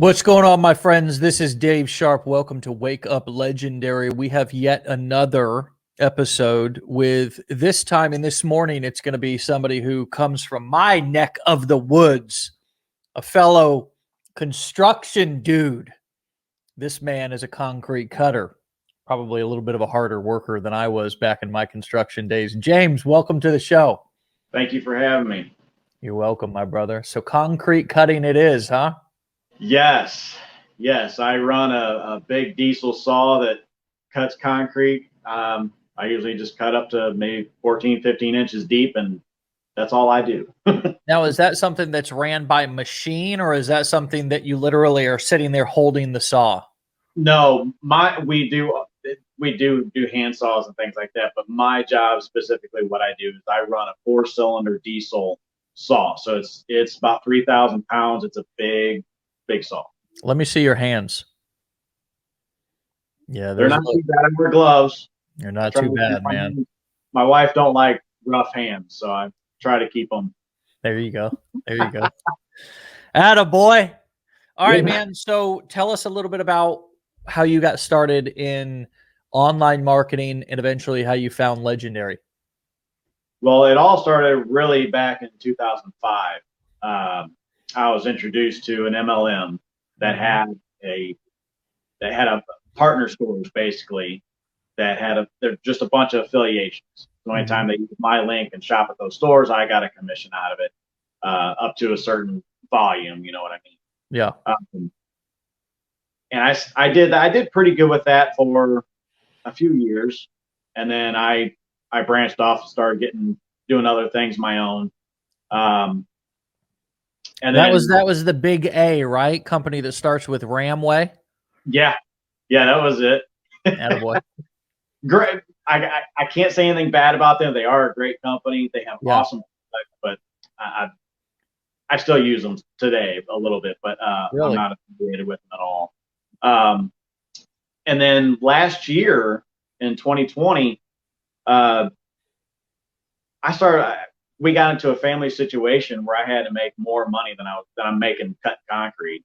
What's going on, my friends? This is Dave Sharpe. Welcome to Wake Up Legendary. We have yet another episode with this time and this morning. It's going to be somebody who comes from my neck of the woods, a fellow construction dude. This man is a concrete cutter, probably a little bit of a harder worker than I was back in my construction days. James, welcome to the show. Thank you for having me. You're welcome, my brother. So concrete cutting it is, huh? Yes. I run a big diesel saw that cuts concrete. I usually just cut up to maybe 14, 15 inches deep, and that's all I do. Now, is that something that's ran by machine, or is that something that you literally are sitting there holding the saw? No, we do hand saws and things like that, but my job specifically, what I do is I run a 4-cylinder diesel saw. So it's about 3,000 pounds. It's a big saw. Let me see your hands. Yeah, they're not too bad. I wear gloves. You're not too bad, man. My wife don't like rough hands, so I try to keep them. There you go. Attaboy. All right, man. So tell us a little bit about how you got started in online marketing and eventually how you found Legendary. Well, it all started really back in 2005. I was introduced to an MLM that had a partner stores, basically, that had they're just a bunch of affiliations. So anytime they use my link and shop at those stores, I got a commission out of it, up to a certain volume. You know what I mean? Yeah. And I did pretty good with that for a few years, and then I branched off and started doing other things my own. And that was the big A, right? Company that starts with Ramway. Yeah, that was it. Attaboy. Great. I can't say anything bad about them. They are a great company. They have awesome products, but I still use them today a little bit, but really? I'm not affiliated with them at all. And then last year in 2020, we got into a family situation where I had to make more money than I'm making cutting concrete.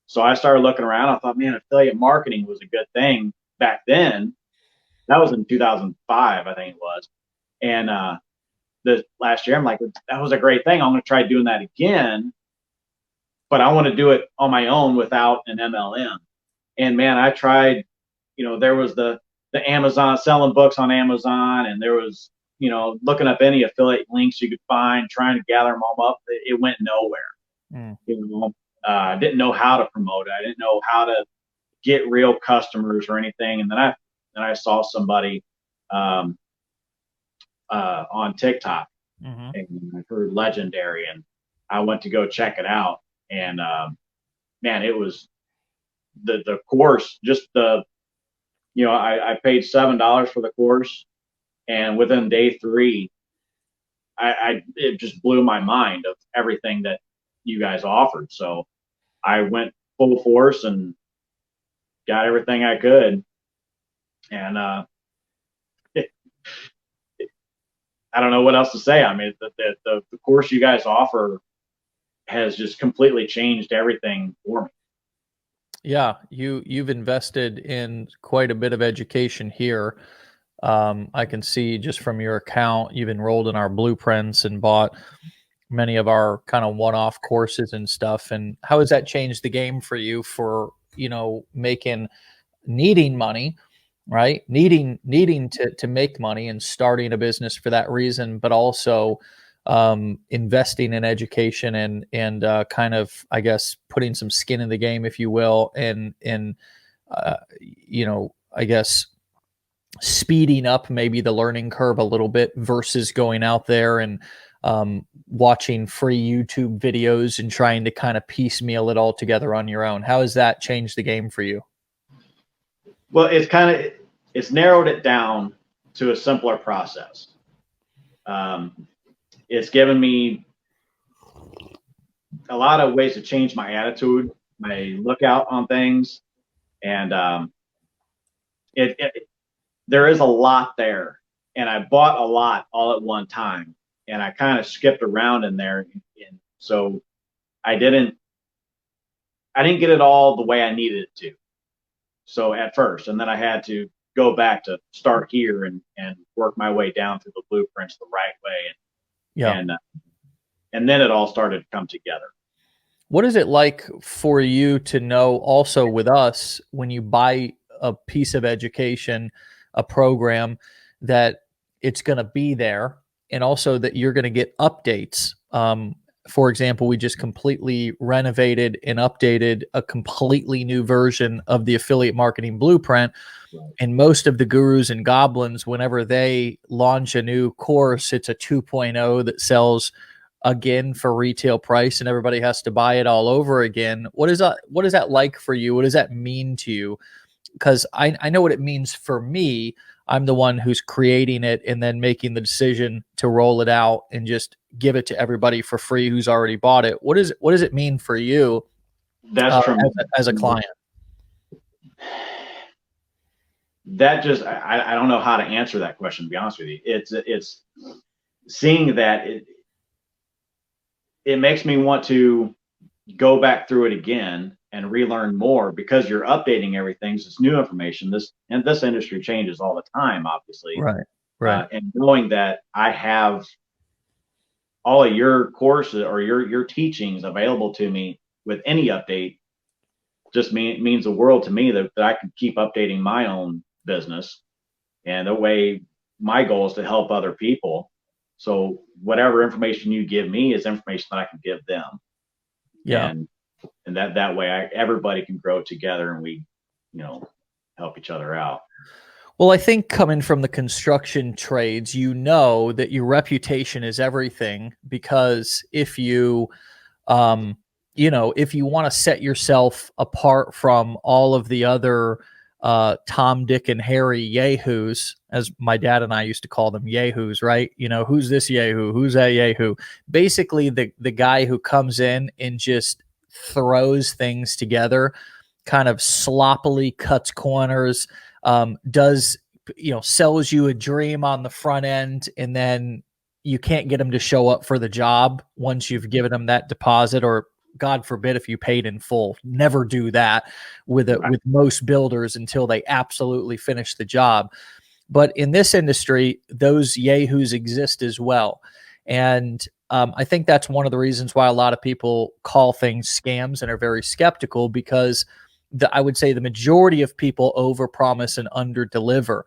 So I started looking around. I thought, man, affiliate marketing was a good thing back then. That was in 2005, I think it was. And the last year, I'm like, that was a great thing. I'm going to try doing that again, but I want to do it on my own without an MLM. And man, I tried. There was the Amazon, selling books on Amazon, and there was looking up any affiliate links you could find, trying to gather them all up. It went nowhere. I didn't know how to promote it. I didn't know how to get real customers or anything. And then I saw somebody on TikTok, and I heard Legendary, and I went to go check it out. And man, it was the course. Just I paid $7 for the course, and within day 3, it just blew my mind of everything that you guys offered. So I went full force and got everything I could. And I don't know what else to say. I mean, the course you guys offer has just completely changed everything for me. Yeah, you've invested in quite a bit of education here. I can see just from your account, you've enrolled in our blueprints and bought many of our kind of one-off courses and stuff. And how has that changed the game for you for, needing money, right? Needing to make money and starting a business for that reason, but also investing in education and kind of, I guess, putting some skin in the game, if you will, and I guess speeding up maybe the learning curve a little bit versus going out there and watching free YouTube videos and trying to kind of piecemeal it all together on your own. How has that changed the game for you? Well, it's narrowed it down to a simpler process. It's given me a lot of ways to change my attitude, my lookout on things, and there is a lot there, and I bought a lot all at one time, and I kind of skipped around in there, and so I didn't I didn't get it all the way I needed it to. So at first, and then I had to go back to start here and work my way down through the blueprints the right way, Yeah. and then it all started to come together. What is it like for you to know also with us when you buy a piece of education, a program, that it's going to be there and also that you're going to get updates? For example, we just completely renovated and updated a completely new version of the affiliate marketing blueprint. Right. And most of the gurus and goblins, whenever they launch a new course, it's a 2.0 that sells again for retail price and everybody has to buy it all over again. What is that like for you? What does that mean to you? Because I know what it means for me. I'm the one who's creating it and then making the decision to roll it out and just give it to everybody for free who's already bought it. What does it mean for you That's tremendous. as a client? That just I don't know how to answer that question, to be honest with you. It's seeing that it makes me want to go back through it again and relearn more, because you're updating everything. So it's new information. This industry changes all the time, obviously. Right. And knowing that I have all of your courses or your teachings available to me with any update just means the world to me, that I can keep updating my own business. And the way my goal is to help other people. So whatever information you give me is information that I can give them. Yeah. And that way everybody can grow together, and we, help each other out. Well, I think coming from the construction trades, you know that your reputation is everything, because if you, if you want to set yourself apart from all of the other Tom, Dick, and Harry yahoos, as my dad and I used to call them, yahoos, right? Who's this yahoo? Who's that yahoo? Basically, the guy who comes in and just throws things together, kind of sloppily cuts corners, does, sells you a dream on the front end, and then you can't get them to show up for the job once you've given them that deposit, or God forbid if you paid in full. Never do that with most builders until they absolutely finish the job. But in this industry, those yahoos exist as well. And I think that's one of the reasons why a lot of people call things scams and are very skeptical, because I would say the majority of people overpromise and underdeliver.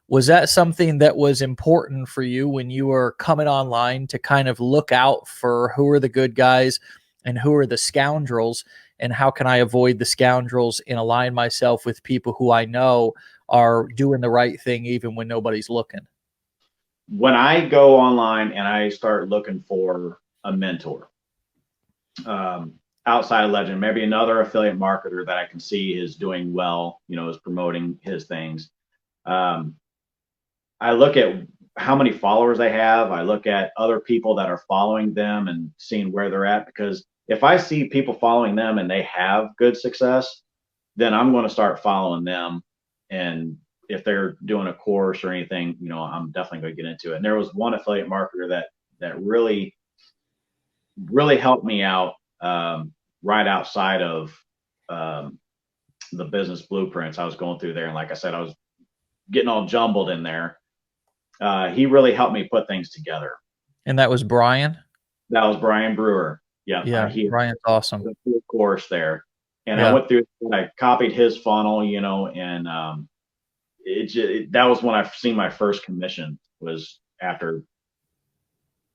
Was that something that was important for you when you were coming online, to kind of look out for who are the good guys and who are the scoundrels, and how can I avoid the scoundrels and align myself with people who I know are doing the right thing even when nobody's looking? When I go online and I start looking for a mentor, outside of Legend, maybe another affiliate marketer that I can see is doing well, is promoting his things. I look at how many followers they have. I look at other people that are following them and seeing where they're at, because if I see people following them and they have good success, then I'm going to start following them. And if they're doing a course or anything, I'm definitely going to get into it. And there was one affiliate marketer that really, really helped me out, right outside of the business blueprints. I was going through there, and like I said, I was getting all jumbled in there. He really helped me put things together. And that was Brian? That was Brian Brewer. Yeah, Brian's awesome. The full course there. And Yeah. I went through, I copied his funnel, and that was when I've seen my first commission, was after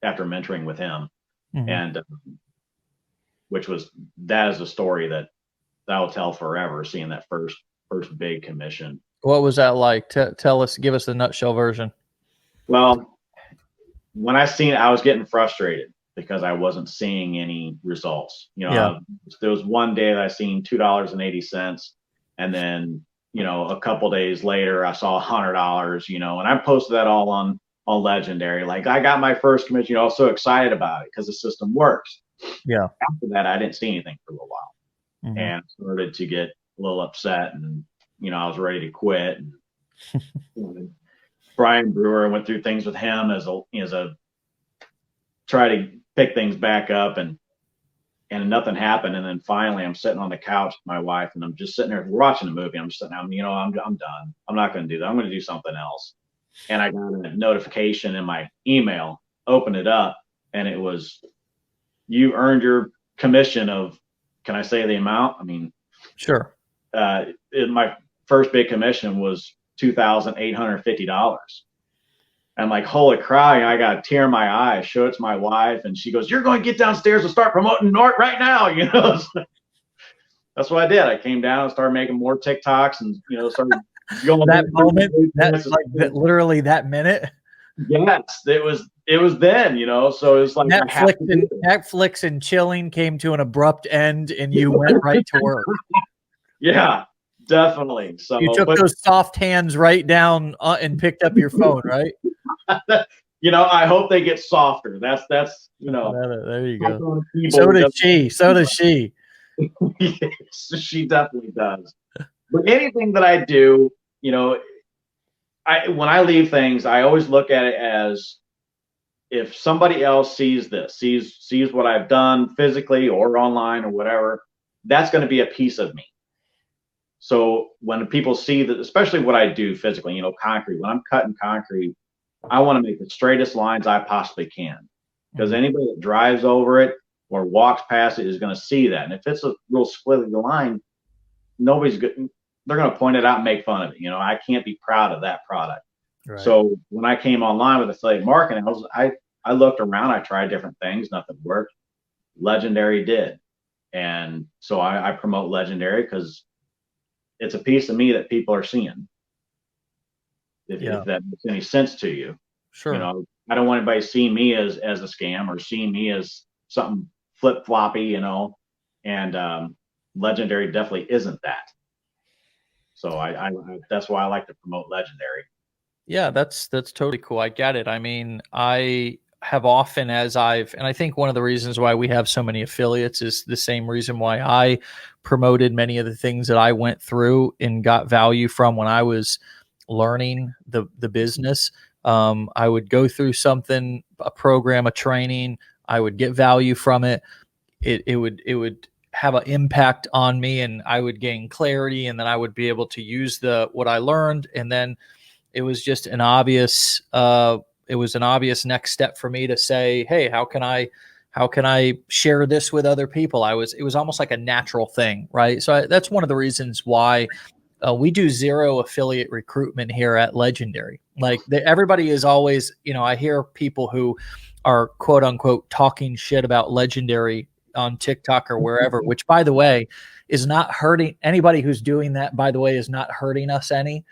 mentoring with him. Mm-hmm. And that is a story that I'll tell forever, seeing that first big commission. What was that like? Tell us, give us the nutshell version. Well, when I seen it, I was getting frustrated because I wasn't seeing any results. There was one day that I seen $2.80, and then, a couple days later I saw $100, and I posted that all on Legendary. Like, I got my first commission, I was so excited about it because the system works. Yeah. After that, I didn't see anything for a little while. Mm-hmm. And started to get a little upset, and, I was ready to quit. And Brian Brewer, went through things with him as a try to pick things back up, and and nothing happened. And then finally I'm sitting on the couch with my wife and I'm just sitting there, we're watching a movie. I'm just sitting there, I'm done. I'm not going to do that. I'm going to do something else. And I got a notification in my email, open it up, and it was, you earned your commission of, can I say the amount? I mean, sure. My first big commission was $2,850. I'm like, holy crap, I got a tear in my eye. I showed it to my wife, and she goes, you're going to get downstairs and start promoting Nort right now. That's what I did. I came down and started making more TikToks and, started going. That moment, that's like literally that minute. Yes, it was then, so it was like Netflix and chilling came to an abrupt end and you went right to work. Yeah, definitely. So you took those soft hands right down and picked up your phone, right? I hope they get softer. That's there you go. So does she. Yes, she definitely does. But anything that I do, when I leave things, I always look at it as, if somebody else sees this, sees what I've done physically or online or whatever, that's going to be a piece of me. So when people see that, especially what I do physically, concrete, when I'm cutting concrete, I want to make the straightest lines I possibly can, because anybody that drives over it or walks past it is going to see that. And if it's a real squiggly line, nobody's good. They're going to point it out and make fun of it. I can't be proud of that product. Right. So when I came online with affiliate marketing, I looked around, I tried different things, nothing worked. Legendary did. And so I promote Legendary because it's a piece of me that people are seeing. If that makes any sense to you. Sure. I don't want anybody seeing me as a scam or seeing me as something flip-floppy, and Legendary definitely isn't that. So I that's why I like to promote Legendary. Yeah, that's totally cool. I get it. I mean, I have often, and I think one of the reasons why we have so many affiliates is the same reason why I promoted many of the things that I went through and got value from when I was learning the business. I would go through something, a program, a training, I would get value from it. It would have an impact on me, and I would gain clarity, and then I would be able to use what I learned. And then it was just an obvious next step for me to say, hey, how can I share this with other people? It was almost like a natural thing, right? So that's one of the reasons why we do zero affiliate recruitment here at Legendary. Like everybody is always, I hear people who are quote unquote talking shit about Legendary on TikTok or wherever, which by the way is not hurting anybody who's doing that. By the way, is not hurting us any.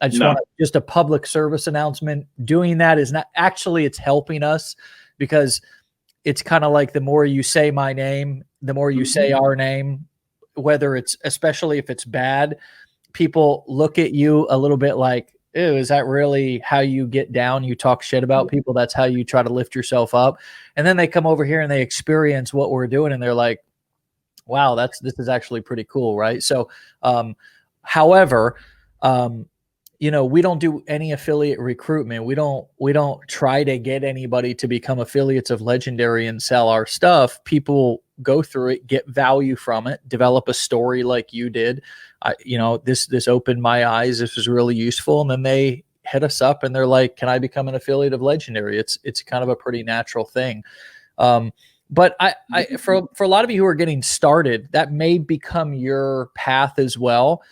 I just want just a public service announcement. Doing that is not actually, it's helping us, because it's kind of like the more you say my name, the more you say our name, whether it's, especially if it's bad, people look at you a little bit like, ew, is that really how you get down? You talk shit about people. That's how you try to lift yourself up. And then they come over here and they experience what we're doing, and they're like, wow, this is actually pretty cool. Right. So, however, we don't do any affiliate recruitment. We don't try to get anybody to become affiliates of Legendary and sell our stuff. People go through it, get value from it, develop a story like you did. This opened my eyes. This was really useful. And then they hit us up and they're like, can I become an affiliate of Legendary? It's kind of a pretty natural thing. But for a lot of you who are getting started, that may become your path as well.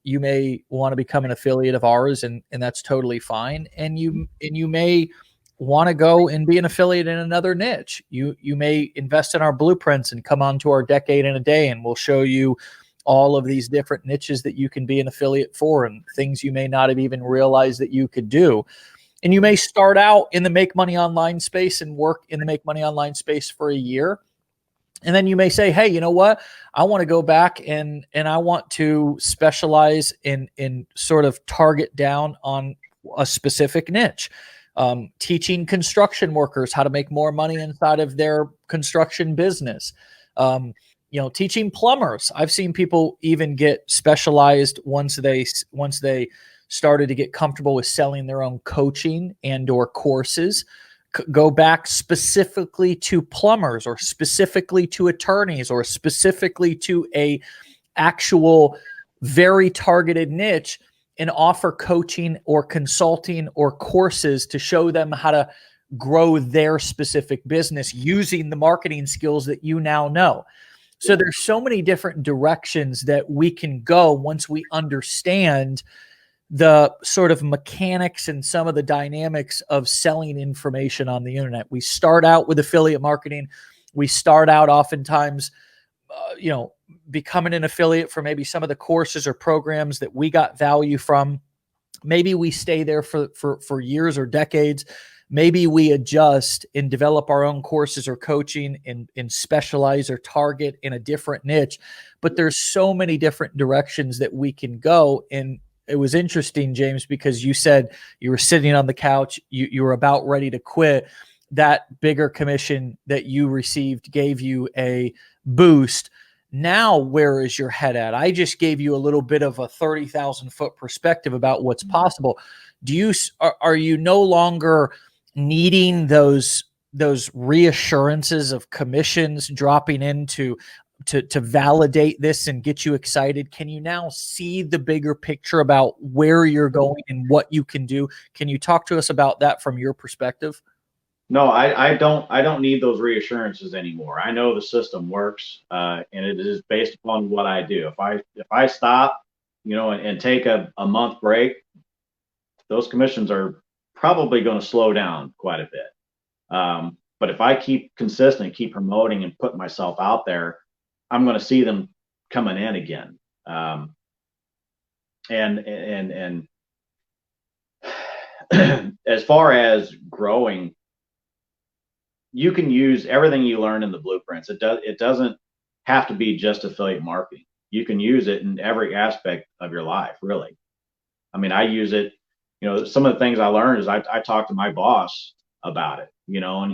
You may want to become an affiliate of ours, and that's totally fine. And you may want to go and be an affiliate in another niche. You may invest in our blueprints and come on to our Decade in a Day, and we'll show you all of these different niches that you can be an affiliate for, and things you may not have even realized that you could do. And you may start out in the Make Money Online space and work in the Make Money Online space for a year. And then you may say, hey, you know what? I want to go back and I want to specialize in sort of target down on a specific niche. Teaching construction workers how to make more money inside of their construction business. Teaching plumbers. I've seen people even get specialized once they started to get comfortable with selling their own coaching and or courses. go back specifically to plumbers or specifically to attorneys or specifically to a actual very targeted niche and offer coaching or consulting or courses to show them how to grow their specific business using the marketing skills that you now know. So there's so many different directions that we can go once we understand the sort of mechanics and some of the dynamics of selling information on the internet. We start out with affiliate marketing. We start out oftentimes, becoming an affiliate for maybe some of the courses or programs that we got value from. Maybe we stay there for years or decades. Maybe we adjust and develop our own courses or coaching and specialize or target in a different niche. But there's so many different directions that we can go. And it was interesting, James, because you said you were sitting on the couch, you were about ready to quit. That bigger commission that you received gave you a boost. Now, where is your head at? I just gave you a little bit of a 30,000 foot perspective about what's possible. Are you no longer needing those reassurances of commissions dropping in to validate this and get you excited? Can you now see the bigger picture about where you're going and what you can do? Can you talk to us about that from your perspective? No, I don't need those reassurances anymore. I know the system works, and it is based upon what I do. If I stop, and take a month break, those commissions are probably going to slow down quite a bit. But if I keep consistent, keep promoting and putting myself out there, I'm going to see them coming in again. And as far as growing, you can use everything you learn in the blueprints. It doesn't have to be just affiliate marketing. You can use it in every aspect of your life, really. I mean, I use it, some of the things I learned is I talked to my boss about it, and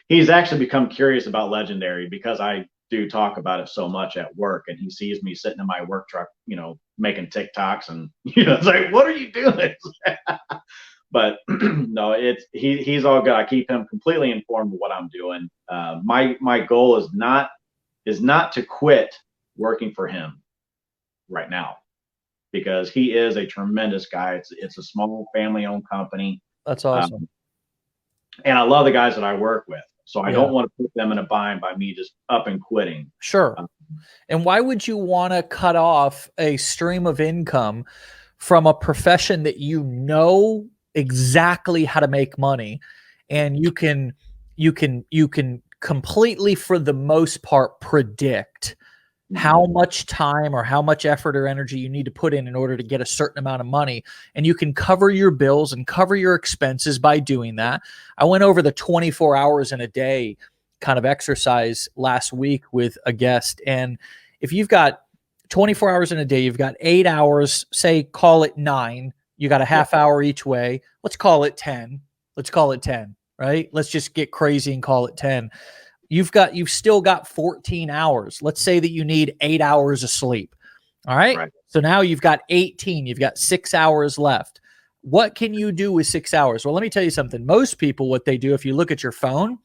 he's actually become curious about Legendary because I do talk about it so much at work, and he sees me sitting in my work truck, making TikToks, and it's like, what are you doing? But no, he's all good. I keep him completely informed of what I'm doing. My goal is not to quit working for him right now, because he is a tremendous guy. It's a small family-owned company. That's awesome. And I love the guys that I work with. So I don't want to put them in a bind by me just up and quitting. Sure. And why would you want to cut off a stream of income from a profession that you know exactly how to make money, and you can completely, for the most part, predict how much time or how much effort or energy you need to put in order to get a certain amount of money, and you can cover your bills and cover your expenses by doing that. I went over the 24 hours in a day kind of exercise last week with a guest, and if you've got 24 hours in a day, you've got 8 hours, say, call it 9. You got a half hour each way. Let's call it 10. Let's call it 10, right? Let's just get crazy and call it 10. You've still got 14 hours. Let's say that you need 8 hours of sleep. All right. So now you've got 18. You've got 6 hours left. What can you do with 6 hours? Well, let me tell you something. Most people, what they do, if you look at your phone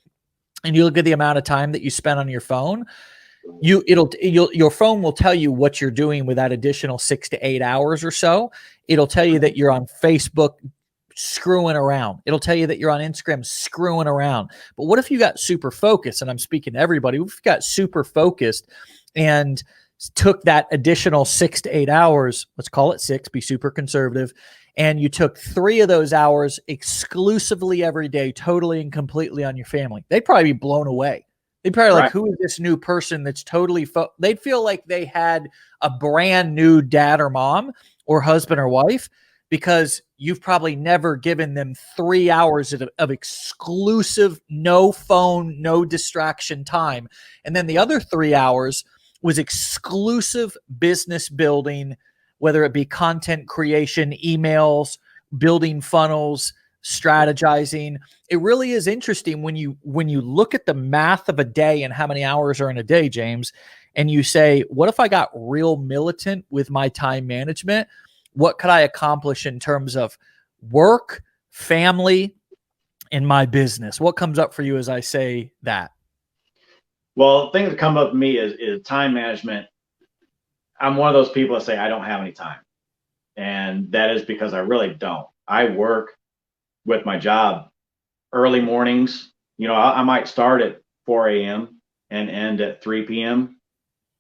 and you look at the amount of time that you spend on your phone, your phone will tell you what you're doing with that additional 6 to 8 hours or so. It'll tell you that you're on Facebook screwing around. It'll tell you that you're on Instagram screwing around. But what if you got super focused? And I'm speaking to everybody. We've got super focused and took that additional 6 to 8 hours. Let's call it 6. Be super conservative. And you took 3 of those hours exclusively every day, totally and completely on your family. They'd probably be blown away. They'd probably like, who is this new person that's totally they'd feel like they had a brand new dad or mom or husband or wife, because you've probably never given them 3 hours of exclusive, no phone, no distraction time. And then the other 3 hours was exclusive business building, whether it be content creation, emails, building funnels, strategizing. It really is interesting when you look at the math of a day and how many hours are in a day, James, and you say, what if I got real militant with my time management? What could I accomplish in terms of work, family, in my business? What comes up for you as I say that? Well, things that come up to me is time management. I'm one of those people that say I don't have any time. And that is because I really don't. I work with my job early mornings. You know, I might start at 4 a.m. and end at 3 p.m.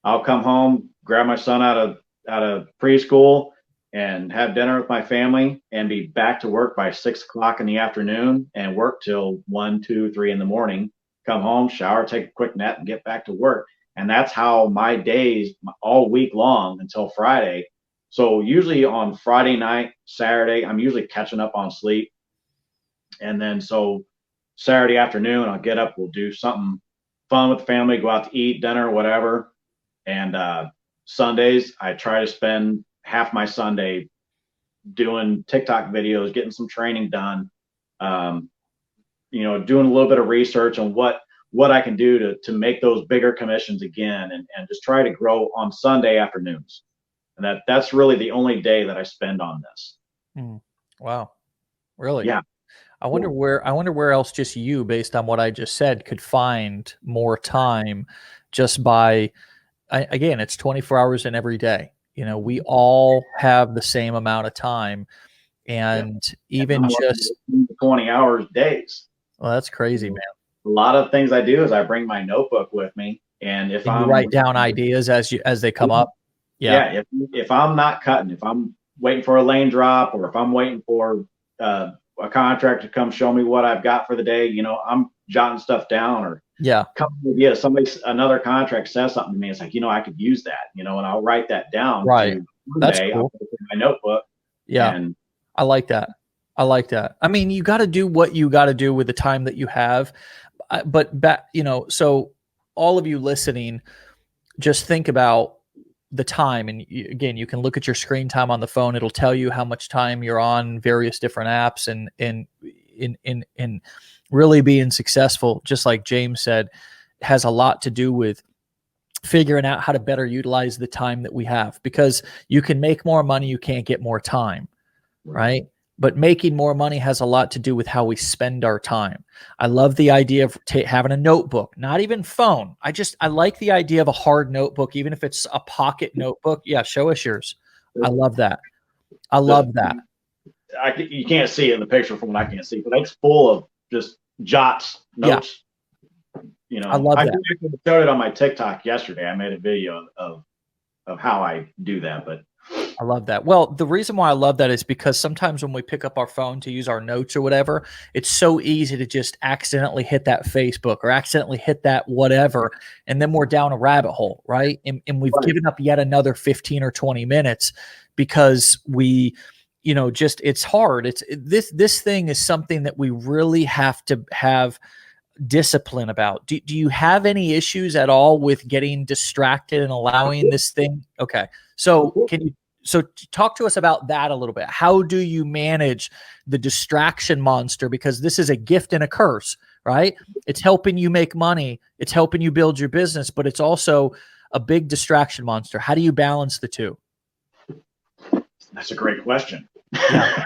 I'll come home, grab my son out of preschool, and have dinner with my family, and be back to work by 6 o'clock in the afternoon, and work till 1, 2, 3 in the morning. Come home, shower, take a quick nap, and get back to work. And that's how my days all week long until Friday. So usually on Friday night, Saturday, I'm usually catching up on sleep. And then so Saturday afternoon, I'll get up, we'll do something fun with the family, go out to eat, dinner, whatever. And Sundays, I try to spend half my Sunday doing TikTok videos, getting some training done, you know, doing a little bit of research on what I can do to make those bigger commissions again, and just try to grow on Sunday afternoons. And that's really the only day that I spend on this. Wow. Really? Yeah. I wonder where else just you, based on what I just said, could find more time just by, again, it's 24 hours in every day. You know, we all have the same amount of time, and even just 20 hours days. Well, that's crazy, man. A lot of things I do is I bring my notebook with me, and if I'm write down ideas as they come up. Yeah. If I'm not cutting, if I'm waiting for a lane drop, or if I'm waiting for a contract to come show me what I've got for the day, you know, I'm jotting stuff down, or another contract says something to me. It's like, you know, I could use that, you know, and I'll write that down. Right. That's cool. I'll put it in my notebook. Yeah. And I like that. I mean, you got to do what you got to do with the time that you have. But you know, so all of you listening, just think about the time. And again, you can look at your screen time on the phone. It'll tell you how much time you're on various different apps, and in really being successful, just like James said, has a lot to do with figuring out how to better utilize the time that we have, because you can make more money. You can't get more time, right? But making more money has a lot to do with how we spend our time. I love the idea of having a notebook, not even phone. I like the idea of a hard notebook, even if it's a pocket notebook. Yeah, show us yours. I love that. I love that. You can't see it in the picture from what I can't see, but it's full of just jots, notes. Yeah. You know, I love that. I showed it on my TikTok yesterday. I made a video of how I do that, but I love that. Well, the reason why I love that is because sometimes when we pick up our phone to use our notes or whatever, it's so easy to just accidentally hit that Facebook or accidentally hit that whatever, and then we're down a rabbit hole, right? And we've given up yet another 15 or 20 minutes because we, you know, just, it's hard. This thing is something that we really have to have discipline about. Do you have any issues at all with getting distracted and allowing this thing? Okay. So talk to us about that a little bit. How do you manage the distraction monster? Because this is a gift and a curse, right? It's helping you make money. It's helping you build your business, but it's also a big distraction monster. How do you balance the two? That's a great question. Yeah.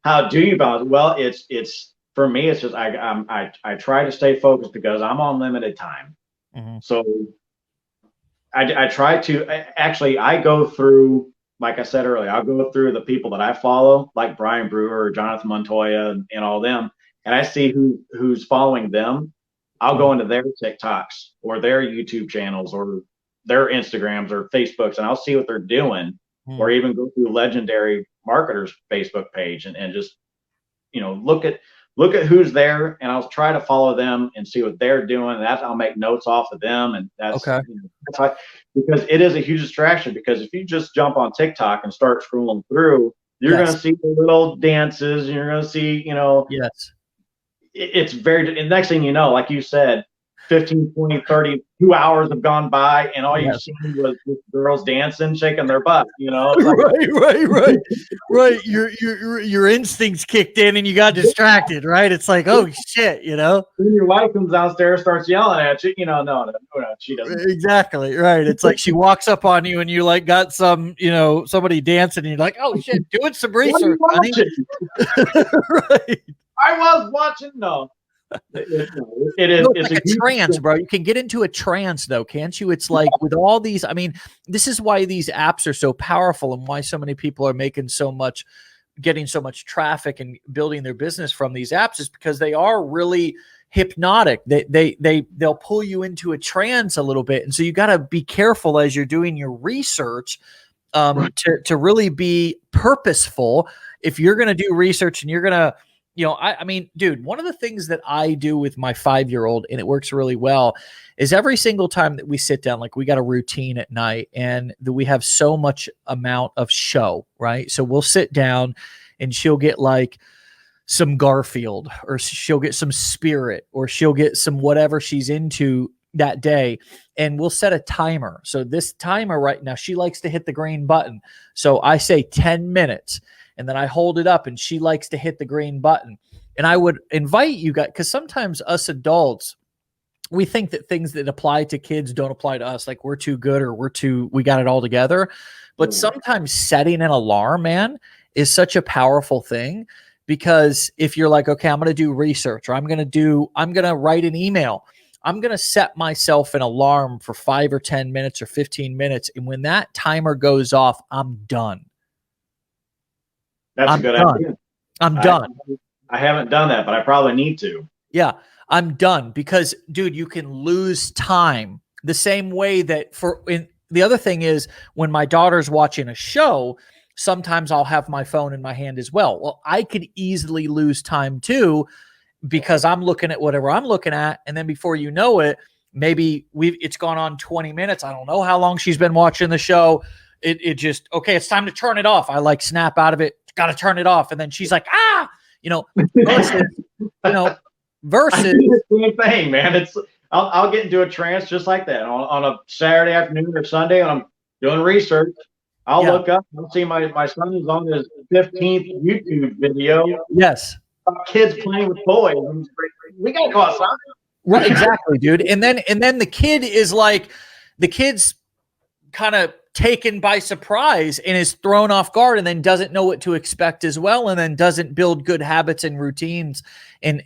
How do you balance? Well, it's for me, it's just I try to stay focused because I'm on limited time. Mm-hmm. So I try to I go through, like I said earlier, I'll go through the people that I follow, like Brian Brewer, Jonathan Montoya, and all them, and I see who's following them. I'll go into their TikToks or their YouTube channels or their Instagrams or Facebooks, and I'll see what they're doing, or even go through Legendary Marketers Facebook page and just, you know, look at who's there, and I'll try to follow them and see what they're doing. And I'll make notes off of them, and that's okay. You know, that's how, because it is a huge distraction. Because if you just jump on TikTok and start scrolling through, you're going to see the little dances, and you're going to see, you know, it's very. And next thing you know, like you said, 15, 20, 30, 2 hours have gone by, and all you've seen was girls dancing, shaking their butt, you know? Like, right. Your instincts kicked in and you got distracted, right? It's like, oh shit, you know? Then your wife comes downstairs, starts yelling at you, you know, no, she doesn't. Exactly, right. It's like she walks up on you and you like got some, you know, somebody dancing and you're like, oh shit, doing some research, honey. Right. I was watching. No, it is. No, it's It's like a a huge. trance, bro. You can get into a trance though, can't you? It's like with all these, I mean, this is why these apps are so powerful and why so many people are making so much, getting so much traffic and building their business from these apps, is because they are really hypnotic. They'll pull you into a trance a little bit. And so you got to be careful as you're doing your research, to really be purposeful. If you're going to do research and you're going to, I mean, dude, one of the things that I do with my 5-year-old, and it works really well, is every single time that we sit down, like we got a routine at night and we have so much amount of show, right? So we'll sit down and she'll get like some Garfield, or she'll get some Spirit, or she'll get some whatever she's into that day, and we'll set a timer. So this timer right now, she likes to hit the green button. So I say 10 minutes, and then I hold it up and she likes to hit the green button. And I would invite you guys, because sometimes us adults, we think that things that apply to kids don't apply to us. Like we're too good, or we got it all together. But sometimes setting an alarm, man, is such a powerful thing. Because if you're like, okay, I'm going to do research, or I'm going to write an email, I'm going to set myself an alarm for 5 or 10 minutes or 15 minutes. And when that timer goes off, I'm done. That's a good idea. I'm done. I haven't done that, but I probably need to. Yeah, I'm done, because, dude, you can lose time the same way that the other thing is when my daughter's watching a show, sometimes I'll have my phone in my hand as well. Well, I could easily lose time too, because I'm looking at whatever I'm looking at. And then before you know it, maybe it's gone on 20 minutes. I don't know how long she's been watching the show. It just, okay, it's time to turn it off. I like snap out of it. Got to turn it off. And then she's like, versus, versus the same thing, man. I'll get into a trance just like that on a Saturday afternoon or Sunday when I'm doing research. I'll look up. I'll see my son is on his 15th YouTube video. Yes. Kids playing with toys. We gotta go outside. Right, exactly, dude. And then the kid's kind of taken by surprise and is thrown off guard, and then doesn't know what to expect as well, and then doesn't build good habits and routines, and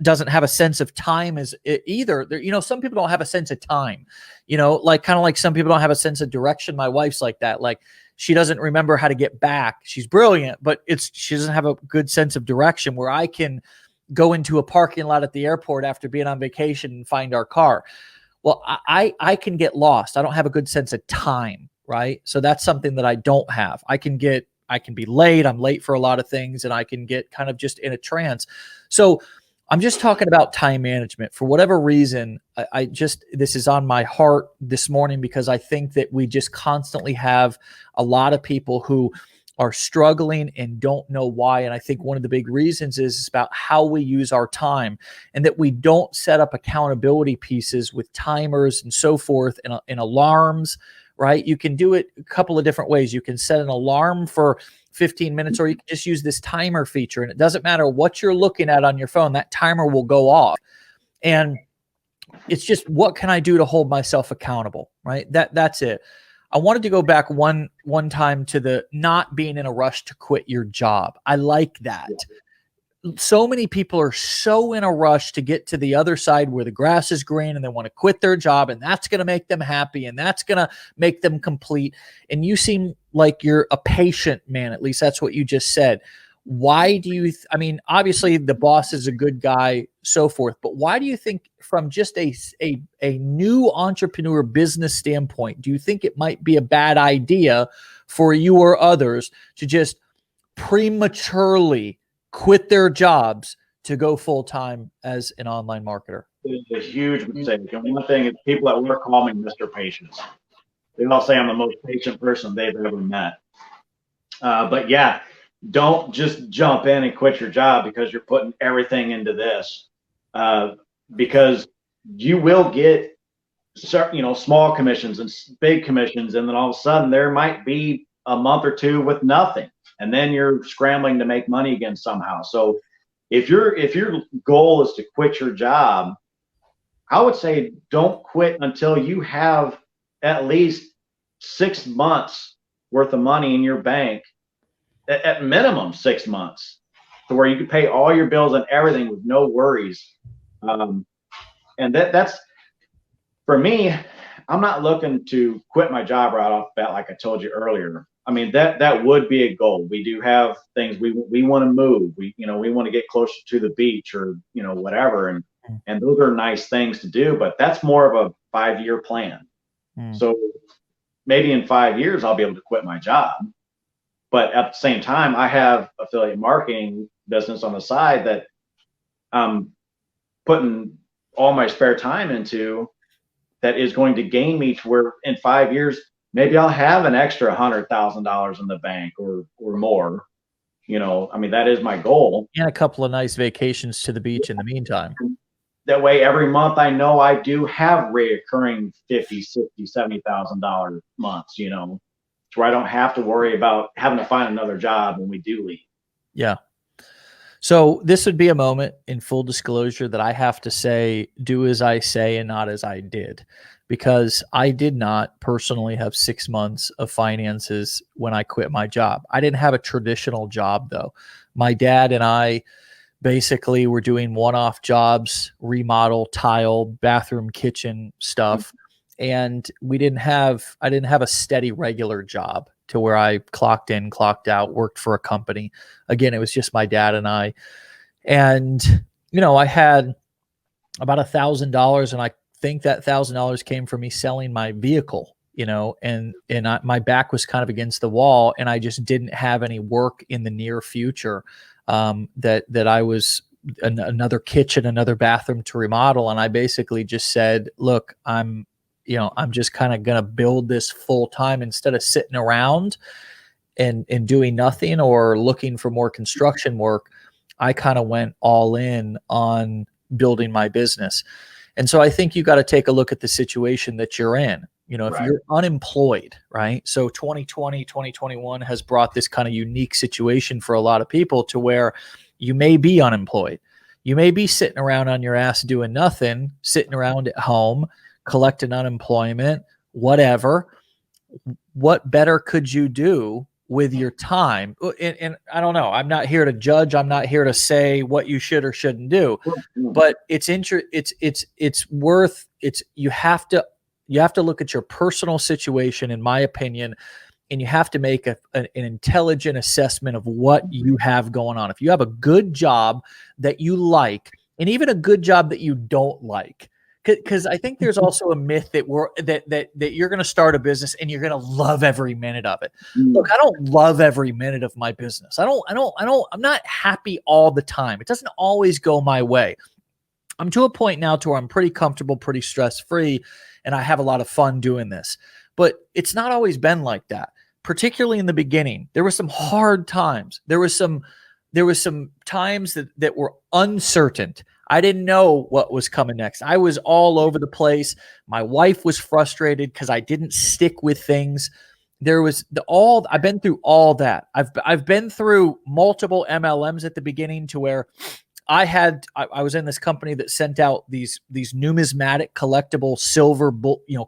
doesn't have a sense of time as either. Some people don't have a sense of time. Like kind of like some people don't have a sense of direction. My wife's like that. Like she doesn't remember how to get back. She's brilliant, but she doesn't have a good sense of direction, where I can go into a parking lot at the airport after being on vacation and find our car. Well, I can get lost. I don't have a good sense of time, right? So that's something that I don't have. I can be late. I'm late for a lot of things, and I can get kind of just in a trance. So I'm just talking about time management. For whatever reason, this is on my heart this morning, because I think that we just constantly have a lot of people who are struggling and don't know why. And I think one of the big reasons is about how we use our time, and that we don't set up accountability pieces with timers and so forth, and alarms, right? You can do it a couple of different ways. You can set an alarm for 15 minutes, or you can just use this timer feature, and it doesn't matter what you're looking at on your phone, that timer will go off. And it's just, what can I do to hold myself accountable, right? That's it. I wanted to go back one time to the not being in a rush to quit your job. I like that. So many people are so in a rush to get to the other side where the grass is green, and they want to quit their job, and that's going to make them happy, and that's going to make them complete. And you seem like you're a patient man. At least that's what you just said. Why do you, obviously the boss is a good guy, so forth, but why do you think, from just a new entrepreneur business standpoint, do you think it might be a bad idea for you or others to just prematurely quit their jobs to go full-time as an online marketer? It's a huge mistake. And one thing is, people at work call me Mr. Patience. They all say I'm the most patient person they've ever met. But yeah, don't just jump in and quit your job because you're putting everything into this. Because you will get, small commissions and big commissions, and then all of a sudden there might be a month or two with nothing, and then you're scrambling to make money again somehow. So if your goal is to quit your job, I would say don't quit until you have at least 6 months worth of money in your bank, at minimum 6 months. to where you could pay all your bills and everything with no worries. And that's for me. I'm not looking to quit my job right off the bat, like I told you earlier. I mean, that would be a goal. We do have things we want to move. We want to get closer to the beach, or whatever, and those are nice things to do. But that's more of a 5-year plan. So maybe in 5 years I'll be able to quit my job. But at the same time, I have affiliate marketing business on the side that I'm putting all my spare time into, that is going to gain me to where in 5 years, maybe I'll have an extra $100,000 in the bank or more. I mean, that is my goal. And a couple of nice vacations to the beach in the meantime. That way, every month I know I do have reoccurring $50,000, $60,000, $70,000 months, to where I don't have to worry about having to find another job when we do leave. Yeah. So this would be a moment, in full disclosure, that I have to say, do as I say and not as I did, because I did not personally have 6 months of finances when I quit my job. I didn't have a traditional job, though. My dad and I basically were doing one-off jobs, remodel, tile, bathroom, kitchen stuff. And I didn't have a steady regular job to where I clocked in, clocked out, worked for a company. Again, it was just my dad and I. And, I had about $1,000, and I think that $1,000 came from me selling my vehicle, and my back was kind of against the wall, and I just didn't have any work in the near future. That I was another kitchen, another bathroom to remodel. And I basically just said, look, I'm just kind of going to build this full time instead of sitting around and doing nothing or looking for more construction work. I kind of went all in on building my business. And so I think you got to take a look at the situation that you're in. If you're unemployed, right? So 2020, 2021 has brought this kind of unique situation for a lot of people to where you may be unemployed. You may be sitting around on your ass doing nothing, sitting around at home, collecting unemployment, whatever. What better could you do with your time? And I don't know. I'm not here to judge. I'm not here to say what you should or shouldn't do. But you have to look at your personal situation, in my opinion, and you have to make an intelligent assessment of what you have going on. If you have a good job that you like, and even a good job that you don't like, because I think there's also a myth that that you're going to start a business and you're going to love every minute of it. Look, I don't love every minute of my business. I'm not happy all the time. It doesn't always go my way. I'm to a point now to where I'm pretty comfortable, pretty stress-free, and I have a lot of fun doing this. But it's not always been like that, particularly in the beginning. There were some hard times. There was some times that were uncertain. I didn't know what was coming next. I was all over the place. My wife was frustrated because I didn't stick with things. I've been through all that. I've been through multiple MLMs at the beginning to where I was in this company that sent out these numismatic collectible silver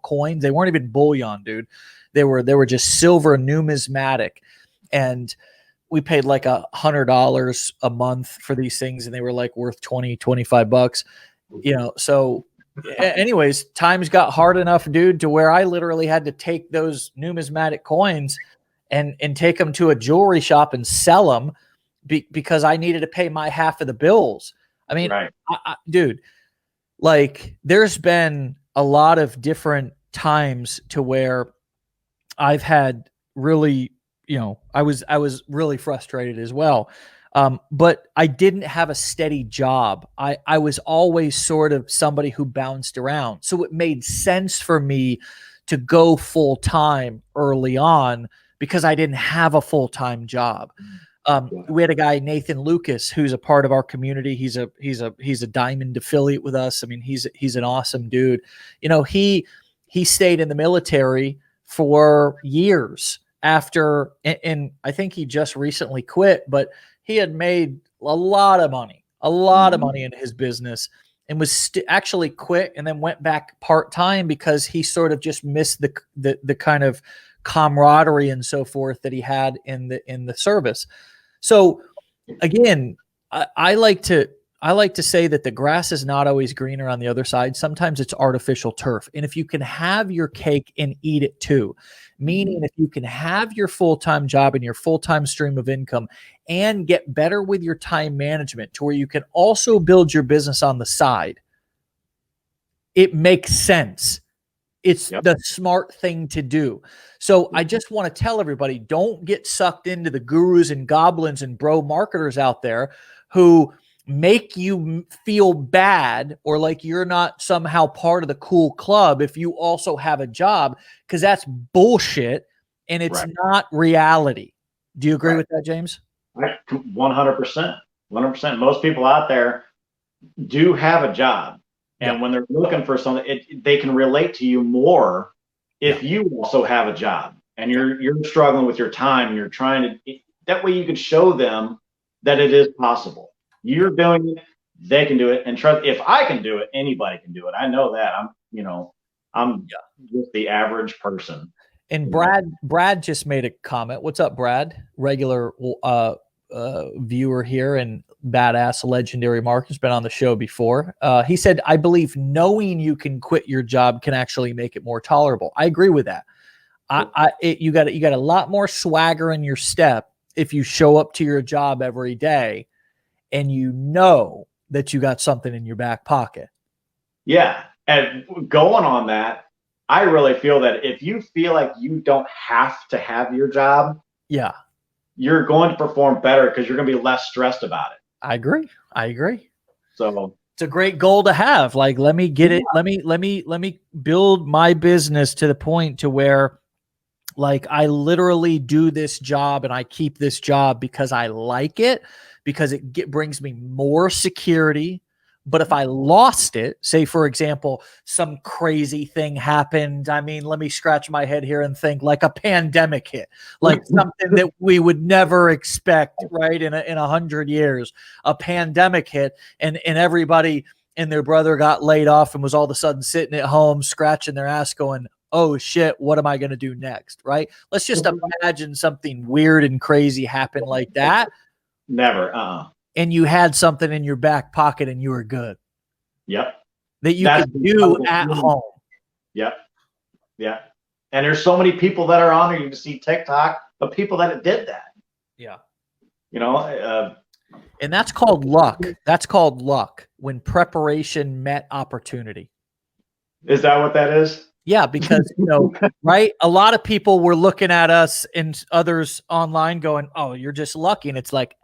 coins. They weren't even bullion, dude. They were just silver numismatic, and we paid like $100 a month for these things, and they were like worth $20-$25. So anyways, times got hard enough, dude, to where I literally had to take those numismatic coins and take them to a jewelry shop and sell them. Because I needed to pay my half of the bills. I mean, right. Dude, like there's been a lot of different times to where I've had really, I was really frustrated as well. But I didn't have a steady job. I was always sort of somebody who bounced around. So it made sense for me to go full time early on because I didn't have a full-time job. We had a guy, Nathan Lucas, who's a part of our community. He's a diamond affiliate with us. I mean, he's an awesome dude. He stayed in the military for years after, and I think he just recently quit, but he had made a lot of money in his business, and was actually quit and then went back part-time because he sort of just missed the kind of camaraderie and so forth that he had in the service. So again, I like to say that the grass is not always greener on the other side. Sometimes it's artificial turf. And if you can have your cake and eat it too, meaning if you can have your full-time job and your full-time stream of income and get better with your time management to where you can also build your business on the side, it makes sense. It's the smart thing to do. So I just want to tell everybody, don't get sucked into the gurus and goblins and bro marketers out there who make you feel bad or like you're not somehow part of the cool club if you also have a job, because that's bullshit and it's not reality. Do you agree with that, James? 100%. 100%. Most people out there do have a job. And when they're looking for something, they can relate to you more if you also have a job and you're struggling with your time and you're trying to, that way you can show them that it is possible. You're doing it, they can do it. And trust, if I can do it, anybody can do it. I know that. I'm just the average person. And Brad just made a comment. What's up, Brad? Regular viewer here and badass legendary mark, has been on the show before. He said, I believe knowing you can quit your job can actually make it more tolerable. I agree with that. You got a lot more swagger in your step if you show up to your job every day and you know that you got something in your back pocket. Yeah. And going on that, I really feel that if you feel like you don't have to have your job, you're going to perform better because you're going to be less stressed about it. I agree. So it's a great goal to have. Like, let me get it. Let me build my business to the point to where, like, I literally do this job and I keep this job because I like it, because it brings me more security. But if I lost it, say, for example, some crazy thing happened. I mean, let me scratch my head here and think, like a pandemic hit, like something that we would never expect, right? In 100 years, a pandemic hit and everybody and their brother got laid off and was all of a sudden sitting at home, scratching their ass going, oh shit, what am I going to do next? Right? Let's just imagine something weird and crazy happen like that. Never. And you had something in your back pocket and you were good. Yep. That you could do at home. Yep. Yeah. And there's so many people that are on there. You can see TikTok, but people that did that. Yeah. And that's called luck. That's called luck, when preparation met opportunity. Is that what that is? Yeah, because, right? A lot of people were looking at us and others online going, oh, you're just lucky. And it's like,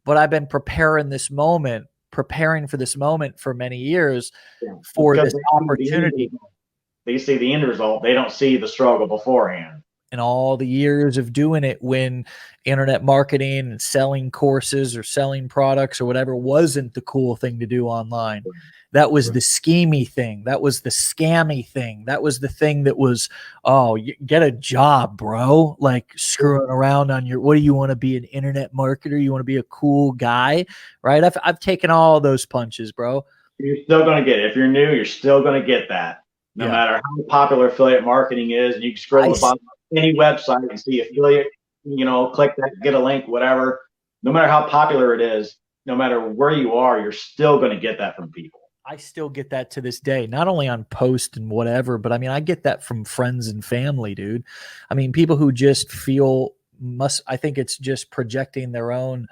but I've been preparing for this moment for many years for this opportunity. They see the end result. They don't see the struggle beforehand. And all the years of doing it when internet marketing and selling courses or selling products or whatever wasn't the cool thing to do online. That was the schemy thing. That was the scammy thing. That was the thing that was, oh, you get a job, bro. Like screwing around on what do you want to be, an internet marketer? You want to be a cool guy, right? I've taken all those punches, bro. You're still going to get it. If you're new, you're still going to get that. No matter how popular affiliate marketing is. And you can scroll to the bottom of any website and see affiliate, click that, get a link, whatever. No matter how popular it is, no matter where you are, you're still going to get that from people. I still get that to this day, not only on post and whatever, but I mean, I get that from friends and family, dude. I mean, people who just I think it's just projecting their own,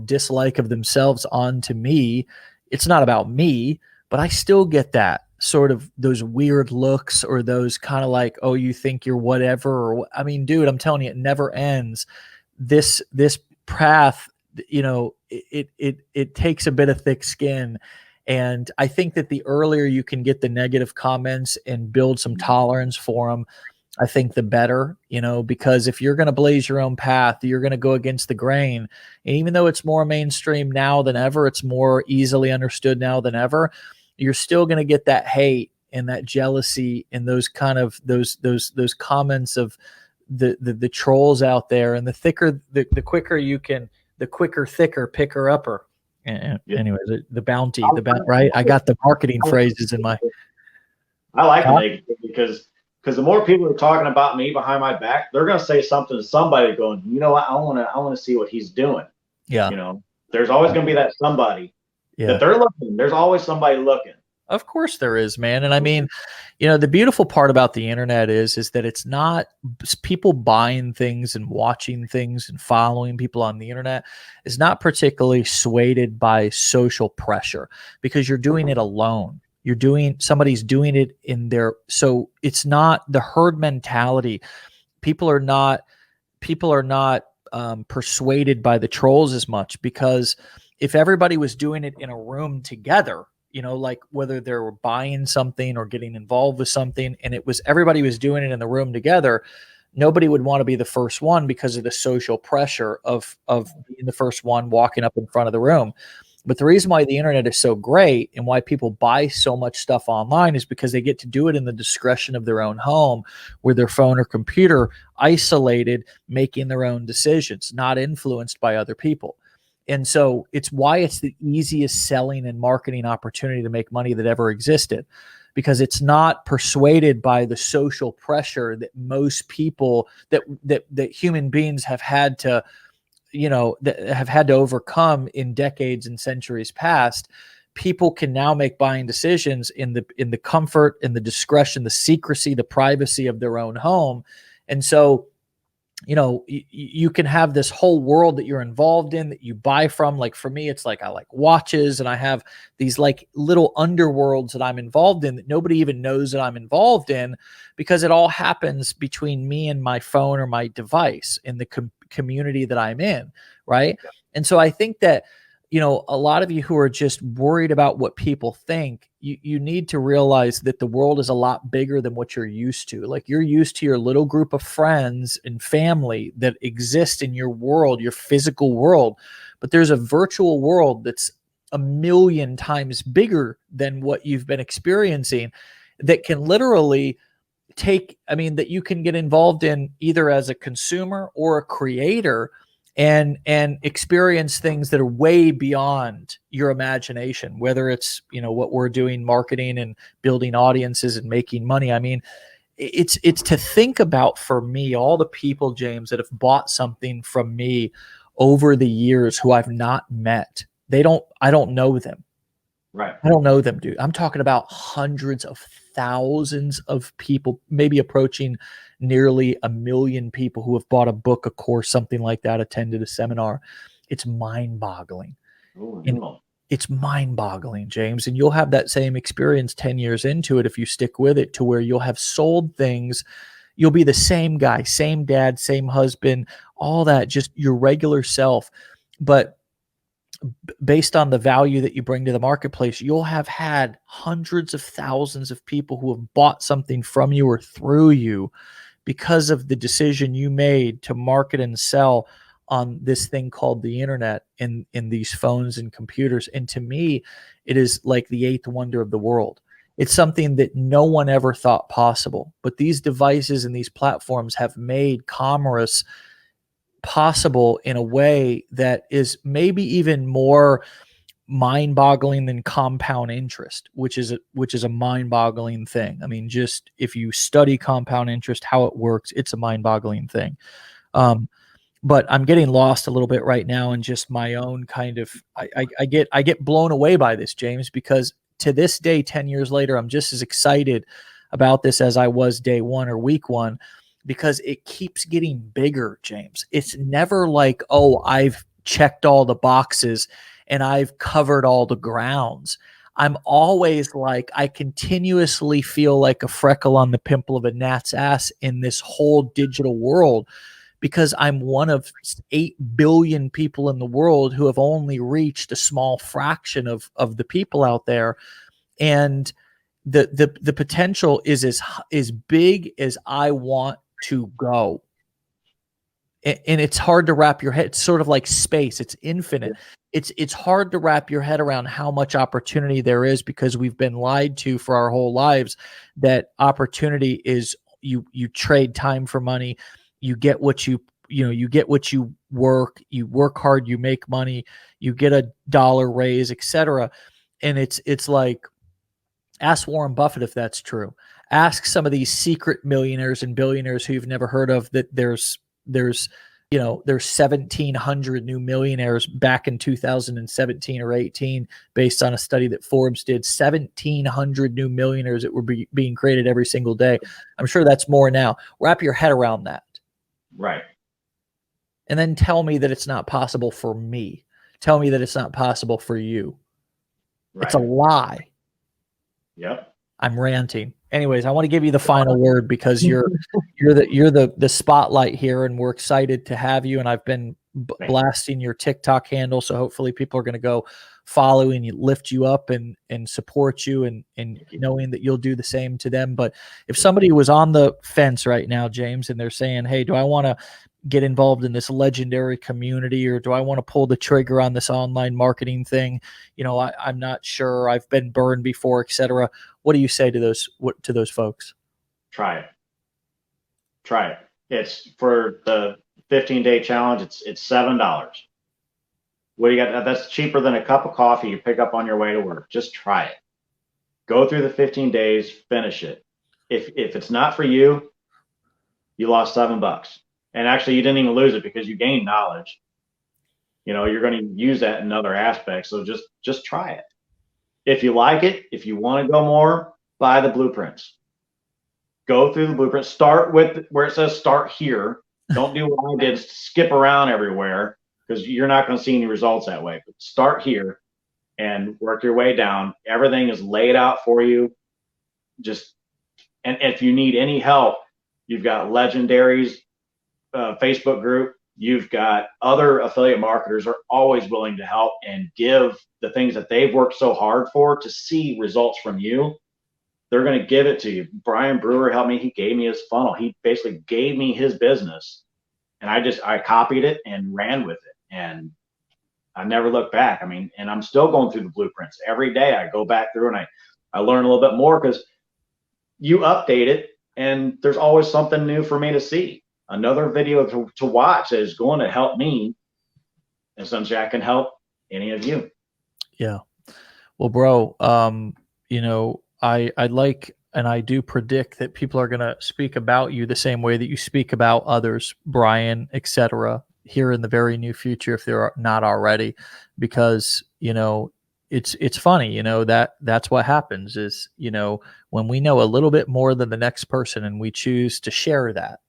dislike of themselves onto me. It's not about me, but I still get that sort of those weird looks or those kind of like, oh, you think you're whatever. Or, I mean, dude, I'm telling you, it never ends. This path, it takes a bit of thick skin. And I think that the earlier you can get the negative comments and build some tolerance for them, I think the better, because if you're going to blaze your own path, you're going to go against the grain. And even though it's more mainstream now than ever, it's more easily understood now than ever, you're still going to get that hate and that jealousy and those kind of those comments of the trolls out there. And the quicker you can, the quicker, thicker, picker upper. Anyway, the bounty, right? I got the marketing phrases in my. I like it because the more people are talking about me behind my back, they're going to say something to somebody going, you know what? I want to see what he's doing. Yeah. There's always going to be that somebody Yeah. that they're looking. There's always somebody looking. Of course there is, man. And I mean, the beautiful part about the internet is that it's not people buying things and watching things and following people on the internet is not particularly swayed by social pressure because you're doing it alone. Somebody's doing it in their, so it's not the herd mentality. People are not persuaded by the trolls as much because if everybody was doing it in a room together, like whether they were buying something or getting involved with something, and everybody was doing it in the room together, nobody would want to be the first one because of the social pressure of being the first one walking up in front of the room. But the reason why the internet is so great and why people buy so much stuff online is because they get to do it in the discretion of their own home with their phone or computer, isolated, making their own decisions, not influenced by other people. And so it's why it's the easiest selling and marketing opportunity to make money that ever existed, because it's not persuaded by the social pressure that most people that human beings have had to overcome in decades and centuries past. People can now make buying decisions in the comfort, in the discretion, the secrecy, the privacy of their own home. And so you can have this whole world that you're involved in that you buy from. Like for me, it's like I like watches, and I have these like little underworlds that I'm involved in that nobody even knows that I'm involved in, because it all happens between me and my phone or my device in the community that I'm in, right? Yeah. And so I think that a lot of you who are just worried about what people think, you need to realize that the world is a lot bigger than what you're used to. Like you're used to your little group of friends and family that exist in your world, your physical world, but there's a virtual world that's a million times bigger than what you've been experiencing, that can literally that you can get involved in either as a consumer or a creator and experience things that are way beyond your imagination, whether it's, what we're doing, marketing and building audiences and making money. I mean, it's to think about, for me, all the people, James, that have bought something from me over the years who I've not met. I don't know them. Right. I don't know them, dude. I'm talking about hundreds of thousands of people, maybe approaching nearly 1 million people who have bought a book, a course, something like that, attended a seminar. It's mind-boggling. Oh, And no. it's mind-boggling, James. And you'll have that same experience 10 years into it if you stick with it, to where you'll have sold things. You'll be the same guy, same dad, same husband, all that, just your regular self. But based on the value that you bring to the marketplace, you'll have had hundreds of thousands of people who have bought something from you or through you because of the decision you made to market and sell on this thing called the internet, in these phones and computers. And to me, it is like the eighth wonder of the world. It's something that no one ever thought possible, but these devices and these platforms have made commerce possible in a way that is maybe even more mind-boggling than compound interest, which is a mind-boggling thing. I mean, just if you study compound interest, how it works, it's a mind-boggling thing. But I'm getting lost a little bit right now in just my own kind of, I get blown away by this, James, because to this day, 10 years later, I'm just as excited about this as I was day one or week one, because it keeps getting bigger, James. It's never like, oh, I've checked all the boxes and I've covered all the grounds. I'm always like, I continuously feel like a freckle on the pimple of a gnat's ass in this whole digital world, because I'm one of 8 billion people in the world who have only reached a small fraction of the people out there. And the potential is as big as I want to go. And it's hard to wrap your head. It's sort of like space. It's infinite. It's hard to wrap your head around how much opportunity there is, because we've been lied to for our whole lives that opportunity is you trade time for money. You get what you get what you work hard, you make money, you get a dollar raise, etc. And it's like, ask Warren Buffett if that's true. Ask some of these secret millionaires and billionaires who you've never heard of that there's there's 1,700 new millionaires back in 2017 or 18, based on a study that Forbes did. 1,700 new millionaires that were being created every single day. I'm sure that's more now. Wrap your head around that. Right. And then tell me that it's not possible for me. Tell me that it's not possible for you. Right. It's a lie. Yep. I'm ranting. Anyways, I want to give you the final word, because you're the spotlight here, and we're excited to have you. And I've been blasting your TikTok handle, so hopefully people are going to go follow and lift you up and support you, and knowing that you'll do the same to them. But if somebody was on the fence right now, James, and they're saying, "Hey, do I want to get involved in this legendary community, or do I want to pull the trigger on this online marketing thing? I'm not sure. I've been burned before, etc." What do you say to those folks? Try it. It's for the 15-day challenge. It's $7. What do you got? That's cheaper than a cup of coffee you pick up on your way to work. Just try it. Go through the 15 days, finish it. If it's not for you, you lost $7. And actually, you didn't even lose it, because you gained knowledge. You're going to use that in other aspects. So just try it. If you like it, if you want to go more, buy the blueprints. Go through the blueprints. Start with where it says start here. Don't do what I did, skip around everywhere, because you're not going to see any results that way. But start here and work your way down. Everything is laid out for you. And if you need any help, you've got Legendary's Facebook group. You've got other affiliate marketers are always willing to help and give the things that they've worked so hard for to see results from you. They're going to give it to you. Brian Brewer helped me. He gave me his funnel. He basically gave me his business, and I copied it and ran with it. And I never looked back. And I'm still going through the blueprints every day. I go back through and I learn a little bit more, because you update it and there's always something new for me to see. Another video to watch is going to help me, and essentially I can help any of you. Yeah. Well, bro, I like, and I do predict that people are going to speak about you the same way that you speak about others, Brian, etc., here in the very near future, if they're not already, because, it's funny, that's what happens is, when we know a little bit more than the next person and we choose to share that,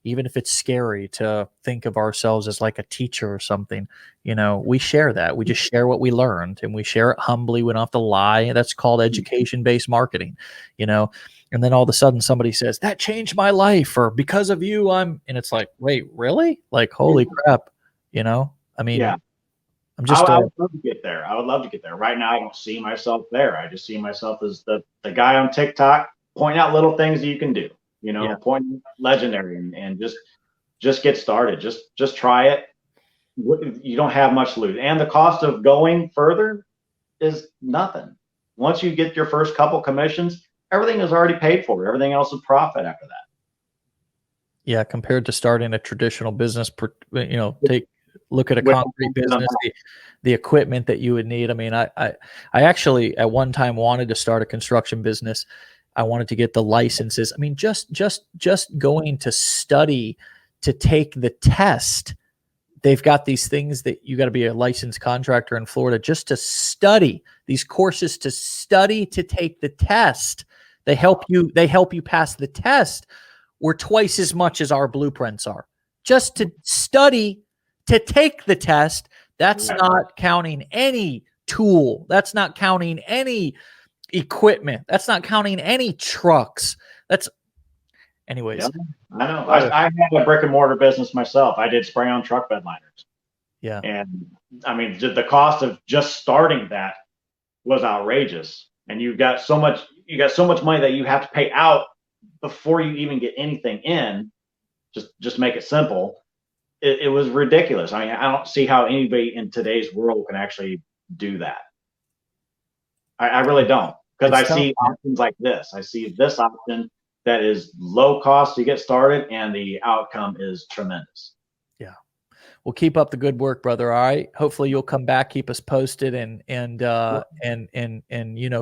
even if it's scary to think of ourselves as like a teacher or something, we share that. We just share what we learned, and we share it humbly. We don't have to lie. That's called education-based marketing, and then all of a sudden somebody says, "That changed my life," or "Because of you, and it's like, wait, really? Like, holy crap. Yeah. I'm just, I would love to get there. I would love to get there. Right now, I don't see myself there. I just see myself as the guy on TikTok pointing out little things that you can do. Pointing Legendary and just get started. Just try it. You don't have much to lose, and the cost of going further is nothing. Once you get your first couple commissions, everything is already paid for. Everything else is profit after that. Yeah, compared to starting a traditional business, look at a concrete business, the equipment that you would need. I actually at one time wanted to start a construction business. I wanted to get the licenses. Just going to study to take the test. They've got these things that you got to be a licensed contractor in Florida just to study, these courses to study to take the test. They help you pass the test, were twice as much as our blueprints are. Just to study to take the test. That's not counting any tool. That's not counting any equipment. That's not counting any trucks. Anyways. Yeah, I know. I had a brick and mortar business myself. I did spray on truck bed liners. Yeah. And the cost of just starting that was outrageous. And you got so much money that you have to pay out before you even get anything in. Just make it simple. It was ridiculous. I don't see how anybody in today's world can actually do that. I really don't. Because I see options like this. I see this option that is low cost to get started, and the outcome is tremendous. Yeah. Well, keep up the good work, brother. All right. Hopefully you'll come back, keep us posted, and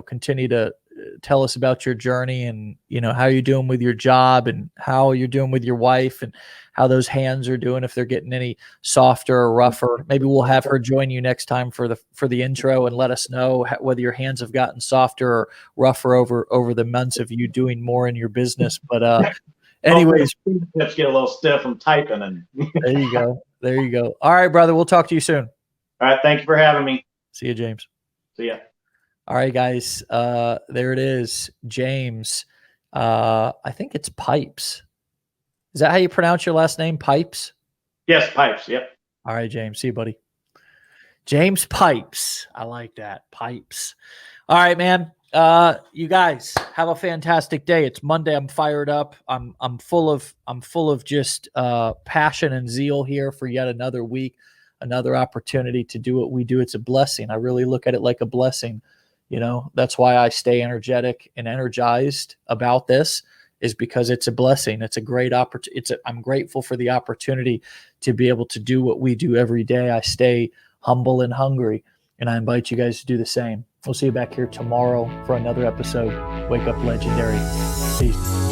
continue to tell us about your journey and, how you're doing with your job and how you're doing with your wife and how those hands are doing, if they're getting any softer or rougher. Maybe we'll have her join you next time for the intro and let us know whether your hands have gotten softer or rougher over the months of you doing more in your business. But anyways, hips get a little stiff from typing, and there you go. There you go. All right, brother. We'll talk to you soon. All right. Thank you for having me. See you, James. See ya. All right, guys. There it is. James. I think it's Pipes. Is that how you pronounce your last name? Pipes? Yes, Pipes. Yep. All right, James. See you, buddy. James Pipes. I like that. Pipes. All right, man. You guys have a fantastic day. It's Monday. I'm fired up. I'm full of just passion and zeal here for yet another week, another opportunity to do what we do. It's a blessing. I really look at it like a blessing. That's why I stay energetic and energized about this, is because it's a blessing. It's a great opportunity. I'm grateful for the opportunity to be able to do what we do every day. I stay humble and hungry, and I invite you guys to do the same. We'll see you back here tomorrow for another episode. Wake Up Legendary. Peace.